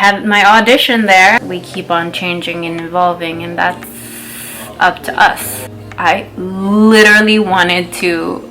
had my audition there. We keep on changing and evolving, and that's up to us. I literally wanted to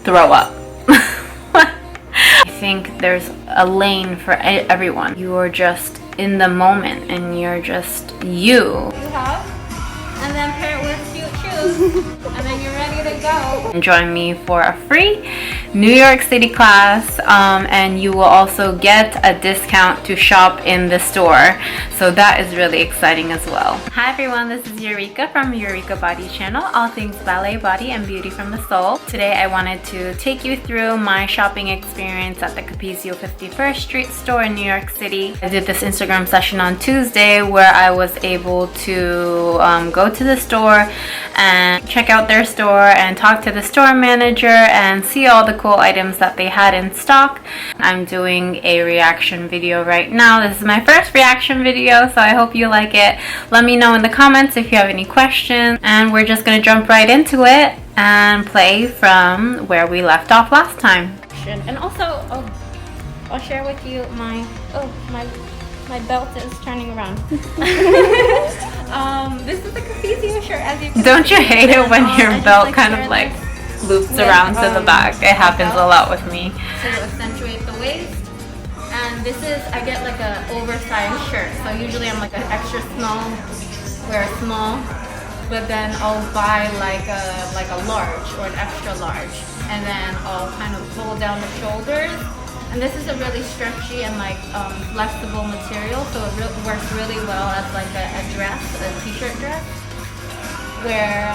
throw up. I think there's a lane for everyone. You are just in the moment and you're just you. You have, and then pair it with cute shoes, and then you're ready to go. Join me for a free New York City class, and you will also get a discount to shop in the store, so that is really exciting as well. Hi everyone, this is Eureka from Eureka Body Channel, all things ballet, body, and beauty from the soul. Today I wanted to take you through my shopping experience at the Capezio 51st Street store in New York City. I did this Instagram session on Tuesday where I was able to go to the store and check out their store and talk to the store manager and see all the cool items that they had in stock. I'm doing a reaction video right now. This is my first reaction video, so I hope you like it. Let me know in the comments if you have any questions, and we're just gonna jump right into it and play from where we left off last time. And also, I'll share with you my belt is turning around. This is the Capezio shirt, as you can see. Don't you hate it when your belt kind of like loops around to the back? It happens a lot with me. So to accentuate the waist. And this is, I get like an oversized shirt. So usually I'm like an extra small, wear a small, but then I'll buy like a large or an extra large. And then I'll kind of pull down the shoulders. And this is a really stretchy and like flexible material, so it works really well as like a dress, a t-shirt dress, where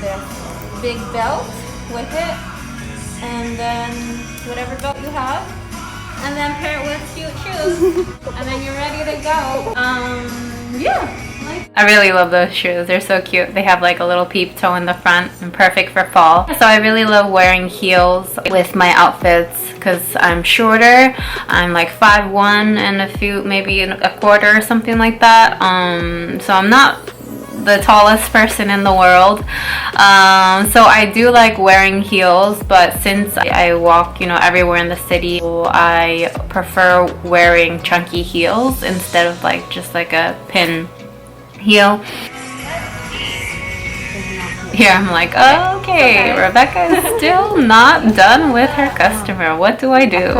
there's big belt with it, and then whatever belt you have, and then pair it with cute shoes, and then you're ready to go. Yeah. I really love those shoes. They're so cute. They have like a little peep toe in the front and perfect for fall. So I really love wearing heels with my outfits because I'm shorter. I'm like 5'1" and maybe a quarter or something like that. So I'm not the tallest person in the world, so I do like wearing heels, but since I walk everywhere in the city, I prefer wearing chunky heels instead of like just like a pin heel. Here I'm like, okay, Rebecca is still not done with her customer. What do I do?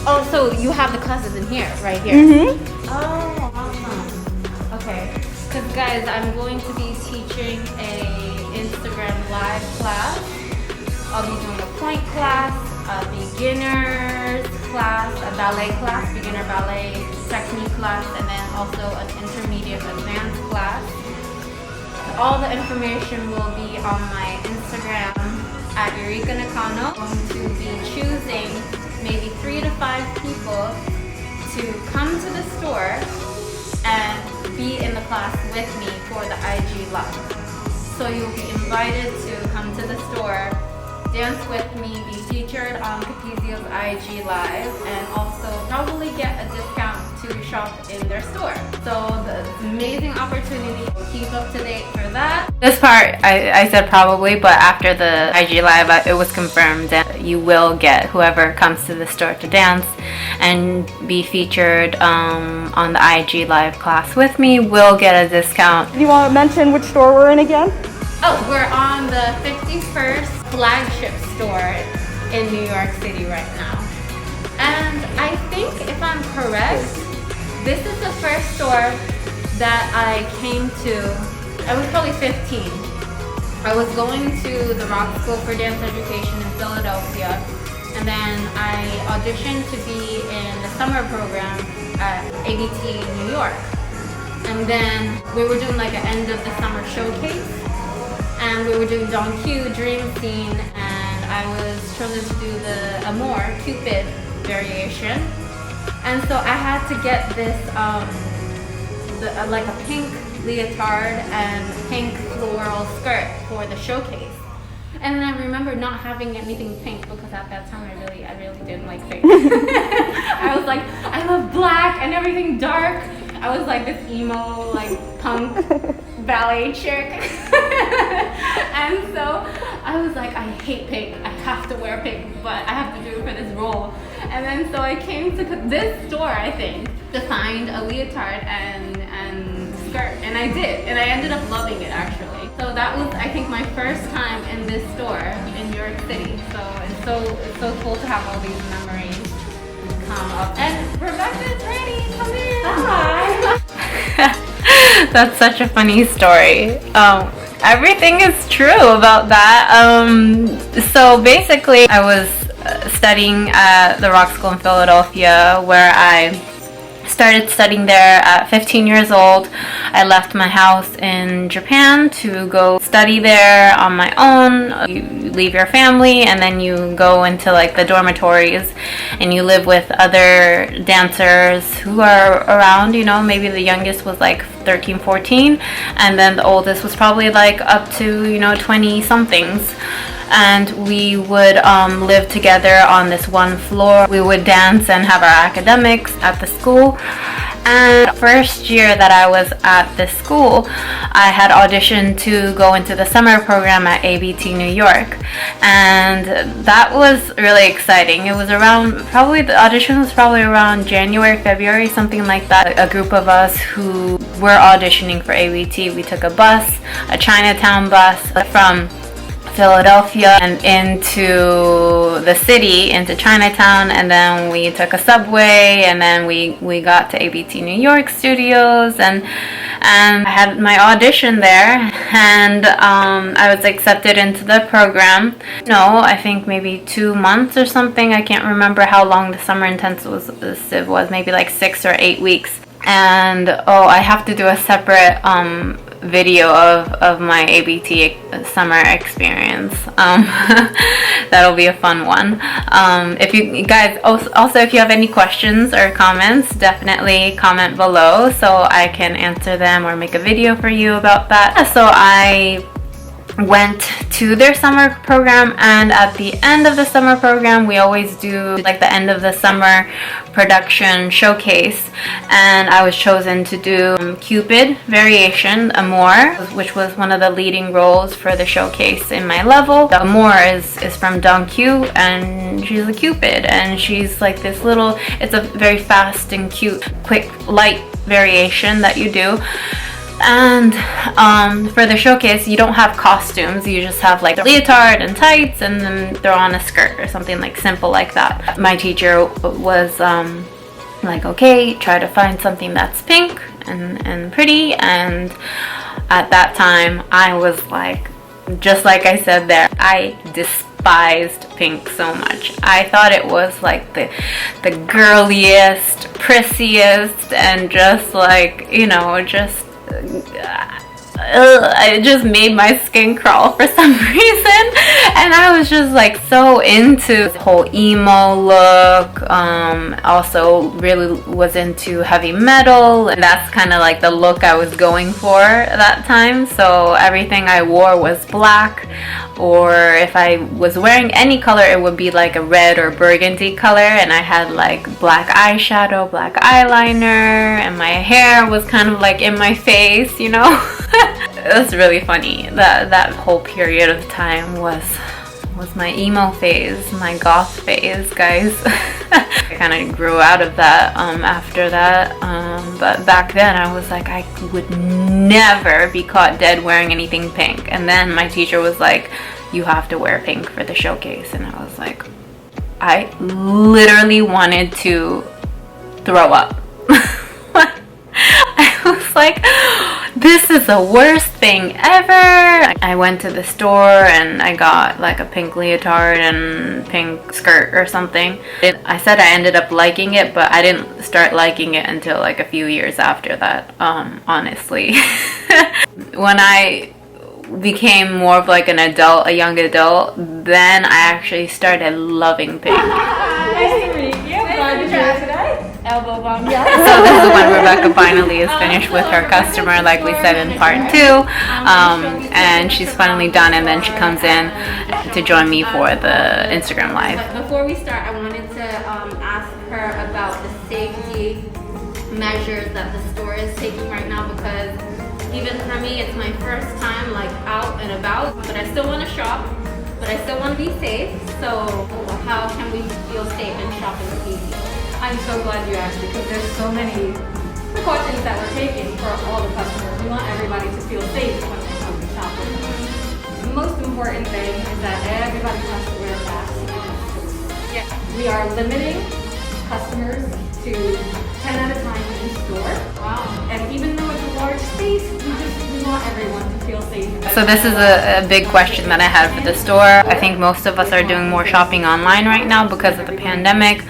Oh, so you have the classes in here, right here. Oh, awesome. Okay, because guys, I'm going to be teaching a Instagram live class. I'll be doing a point class, a beginner's class, a ballet class, beginner ballet technique class, and then also an intermediate advanced class. All the information will be on my Instagram at Eureka Nakano. I'm going to be choosing maybe 3 to 5 people to come to the store and be in the class with me for the IG Live. So you'll be invited to come to the store, dance with me, be featured on Capezio's IG Live, and also probably get a discount to shop in their store. So the amazing opportunity. Keep up to date for that. This part I said probably, but after the IG Live it was confirmed that you will get, whoever comes to the store to dance and be featured on the IG Live class with me will get a discount. Do you want to mention which store we're in again? Oh, we're on the 51st flagship store in New York City right now. And I think, if I'm correct, this is the first store that I came to. I was probably 15. I was going to the Rock School for Dance Education in Philadelphia, and then I auditioned to be in the summer program at ABT New York. And then we were doing like an end of the summer showcase, and we were doing Don Q, Dream Scene, and I was chosen to do the Amour, Cupid variation. And so I had to get this, like a pink leotard and pink floral skirt for the showcase. And then I remember not having anything pink because at that time I really didn't like pink. I was like, I love black and everything dark. I was like this emo, like punk ballet chick. And so I was like, I hate pink. I have to wear pink, but I have to do it for this role. And then so I came to this store, I think, to find a leotard and skirt, and I did, and I ended up loving it actually. So that was, I think, my first time in this store in New York City. So it's so cool to have all these memories come up. And Rebecca's ready. Come in. Hi. That's such a funny story. Everything is true about that. So basically, I was studying at the Rock School in Philadelphia, where I started studying there at 15 years old. I left my house in Japan to go study there on my own. You leave your family and then you go into like the dormitories and you live with other dancers who are around, you know, maybe the youngest was like 13, 14, and then the oldest was probably like up to, you know, 20 somethings. And we would live together on this one floor. We would dance and have our academics at the school. And first year that I was at this school, I had auditioned to go into the summer program at ABT New York, and that was really exciting. It was around, probably the audition was probably around January, February, something like that. A group of us who were auditioning for ABT, we took a bus, a Chinatown bus from Philadelphia and into the city, into Chinatown, and then we took a subway, and then we got to ABT New York studios, and I had my audition there, and I was accepted into the program. No, I think maybe 2 months or something. I can't remember how long the summer intensive was, maybe like 6 or 8 weeks. And I have to do a separate video of my ABT summer experience. That'll be a fun one. If you guys also, if you have any questions or comments, definitely comment below so I can answer them or make a video for you about that. So I went to their summer program, and at the end of the summer program we always do like the end of the summer production showcase, and I was chosen to do Cupid Variation Amour, which was one of the leading roles for the showcase in my level. The Amour is from Q, and she's a Cupid, and she's like this little, it's a very fast and cute, quick, light variation that you do. And for the showcase you don't have costumes, you just have like a leotard and tights and then throw on a skirt or something like simple like that. My teacher was like, okay, try to find something that's pink and pretty, and at that time I was like, just like I said there, I despised pink so much. I thought it was like the girliest, prissiest, and just like, you know, just it just made my skin crawl for some reason, and I was just like so into the whole emo look. Also really was into heavy metal, and that's kind of like the look I was going for at that time. So everything I wore was black, or if I was wearing any color it would be like a red or burgundy color, and I had like black eyeshadow, black eyeliner, and my hair was kind of like in my face, you know. It was really funny. That whole period of time was my emo phase, my goth phase, guys. I kind of grew out of that after that, but back then I was like, I would never be caught dead wearing anything pink. And then my teacher was like, you have to wear pink for the showcase, and I was like, I literally wanted to throw up. I was like, this is the worst thing ever. I went to the store and I got like a pink leotard and pink skirt or something. I said I ended up liking it, but I didn't start liking it until like a few years after that, honestly. When I became more of like an adult, a young adult, then I actually started loving pink. Nice to meet you. Glad you're here today. Elbow bump. Yeah. So this is when Rebecca finally is finished with her customer, like we said in part 2, and she's finally done, and then she comes in to join me for the Instagram live. But before we start, I wanted to ask her about the safety measures that the store is taking right now, because even for me, it's my first time like out and about, but I still want to shop. but I still want to be safe. So how can we feel safe in shopping Capezio? I'm so glad you asked because there's so many precautions that we're taking for all the customers. We want everybody to feel safe when they come to shopping. The most important thing is that everybody has to wear masks. Yeah. We are limiting customers to 10 at a time in store. Wow. And even though it's a large space, we want everyone to feel safe. So this is a big question that I had for the store. I think most of us are doing more shopping online right now because of the pandemic.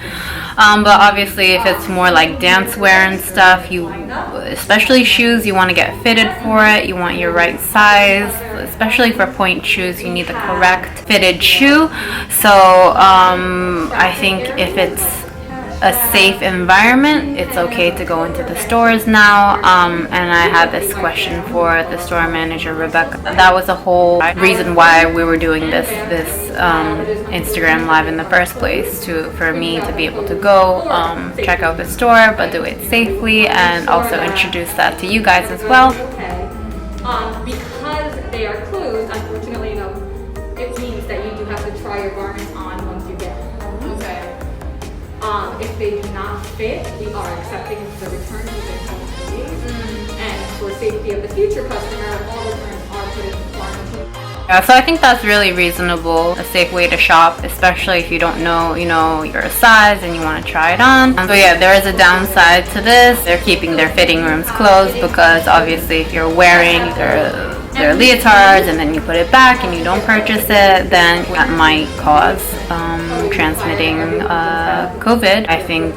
But obviously if it's more like dance wear and stuff, especially shoes, you want to get fitted for it. You want your right size, especially for point shoes, you need the correct fitted shoe. So I think if it's a safe environment, it's okay to go into the stores now. And I had this question for the store manager, Rebecca. That was the whole reason why we were doing this Instagram live in the first place, for me to be able to go check out the store, but do it safely, and also introduce that to you guys as well. Because they are closed, unfortunately, it means that you do have to try your garments on once you get home. Okay. If they do not fit, we are accepting the returns within 7 days. And for safety of the future customer, all returns are put in quarantine. Yeah, so I think that's really reasonable, a safe way to shop, especially if you don't know, your size and you want to try it on. So yeah, there is a downside to this. They're keeping their fitting rooms closed because obviously if you're wearing their leotards and then you put it back and you don't purchase it, then that might cause transmitting COVID. I think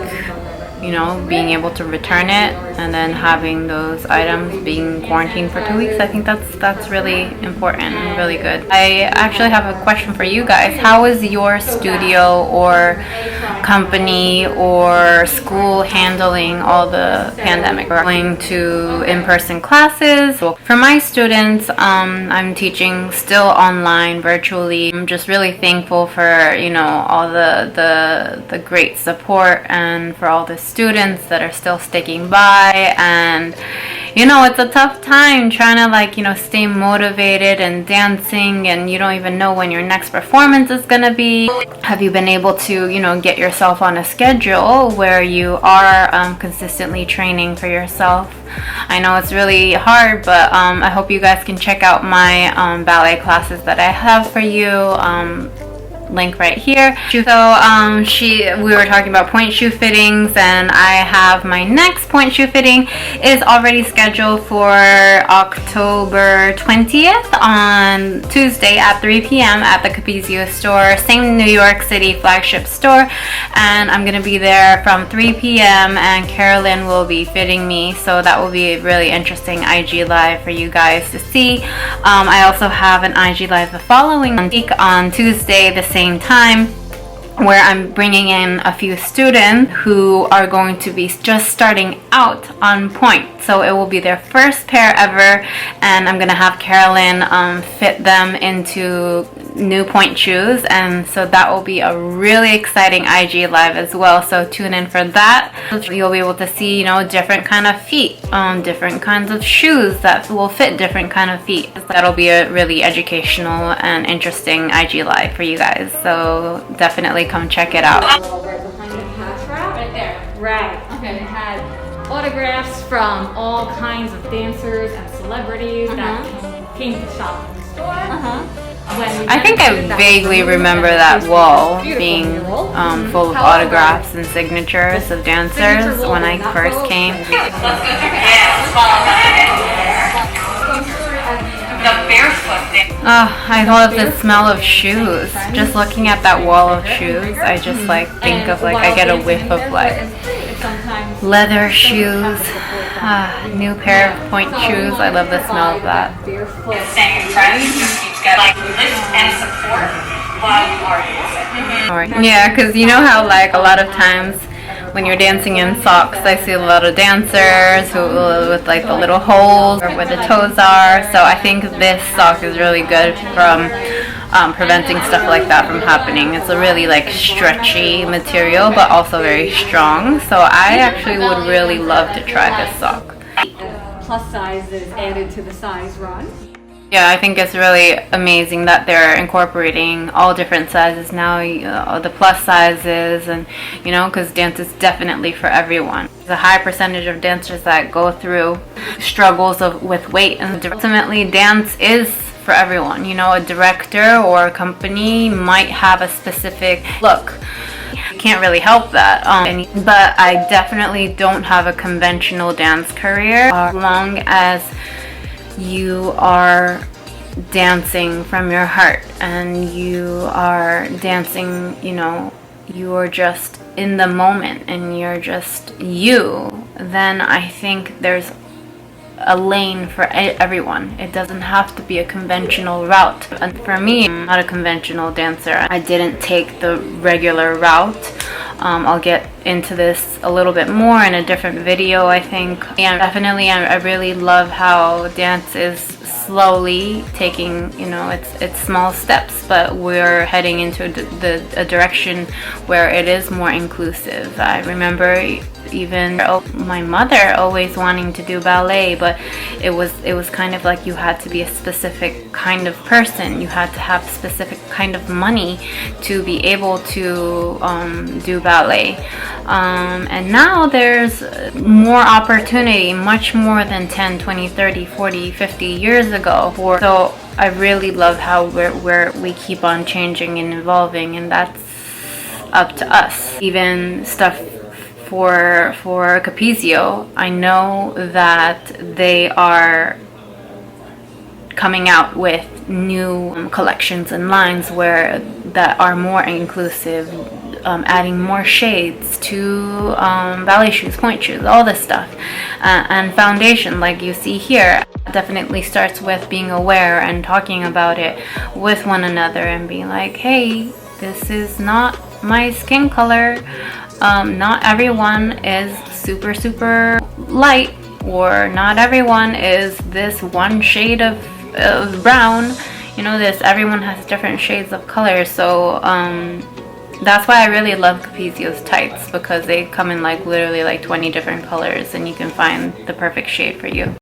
being able to return it and then having those items being quarantined for 2 weeks, I think that's really important and really good. I actually have a question for you guys. How is your studio or company or school handling all the pandemic? We're going to in-person classes. So for my students, I'm teaching still online, virtually. I'm just really thankful for all the great support and for all the students that are still sticking by. And it's a tough time trying to stay motivated and dancing, and you don't even know when your next performance is gonna be. Have you been able to get yourself on a schedule where you are consistently training for yourself? I know it's really hard, but I hope you guys can check out my ballet classes that I have for you. Link right here. So we were talking about point shoe fittings, and I have my next point shoe fitting is already scheduled for October 20th on Tuesday at 3 p.m. at the Capezio store, same New York City flagship store, and I'm gonna be there from 3 p.m. and Carolyn will be fitting me, so that will be a really interesting IG live for you guys to see. I also have an IG live the following week on Tuesday, the same time, where I'm bringing in a few students who are going to be just starting out on point. So it will be their first pair ever, and I'm gonna have Carolyn fit them into new point shoes, and so that will be a really exciting IG live as well. So tune in for that. You'll be able to see different kind of feet, different kinds of shoes that will fit different kind of feet. That'll be a really educational and interesting IG live for you guys, so definitely come check it out. Right behind the cash wrap. Right there. Right. Okay. And it had autographs from all kinds of dancers and celebrities that came to shop in the store. I think I vaguely remember that wall being full of autographs and signatures of dancers when I first came. Oh, I love the smell of shoes. Just looking at that wall of shoes, I just think of I get a whiff of leather shoes. New pair of point shoes. I love the smell of that. Same friends, you get lift and support while you are dancing. Yeah, because you know how a lot of times when you're dancing in socks, I see a lot of dancers with the little holes or where the toes are. So I think this sock is really good from preventing stuff like that from happening. It's a really stretchy material, but also very strong. So I actually would really love to try this sock. Plus size is added to the size run. Yeah, I think it's really amazing that they're incorporating all different sizes now, the plus sizes, and because dance is definitely for everyone. There's a high percentage of dancers that go through struggles with weight, and ultimately dance is for everyone. A director or a company might have a specific look. Can't really help that, but I definitely don't have a conventional dance career. As long as you are dancing from your heart and you are dancing, you are just in the moment and you're just you, then I think there's a lane for everyone. It doesn't have to be a conventional route. And for me, I'm not a conventional dancer. I didn't take the regular route. I'll get into this a little bit more in a different video, I think. And definitely, I really love how dance is slowly taking, it's small steps, but we're heading into a direction where it is more inclusive. I remember even my mother always wanting to do ballet, but it was kind of like you had to be a specific kind of person. You had to have specific kind of money to be able to do ballet. And now there's more opportunity, much more than 10, 20, 30, 40, 50 years ago. So I really love how we keep on changing and evolving, and that's up to us. Even stuff for Capezio, I know that they are coming out with new collections and lines that are more inclusive, adding more shades to ballet shoes, point shoes, all this stuff, and foundation like you see here. Definitely starts with being aware and talking about it with one another and being like, hey, this is not my skin color. Not everyone is super light, or not everyone is this one shade of brown. Everyone has different shades of color. So that's why I really love Capezio's tights, because they come in literally 20 different colors, and you can find the perfect shade for you.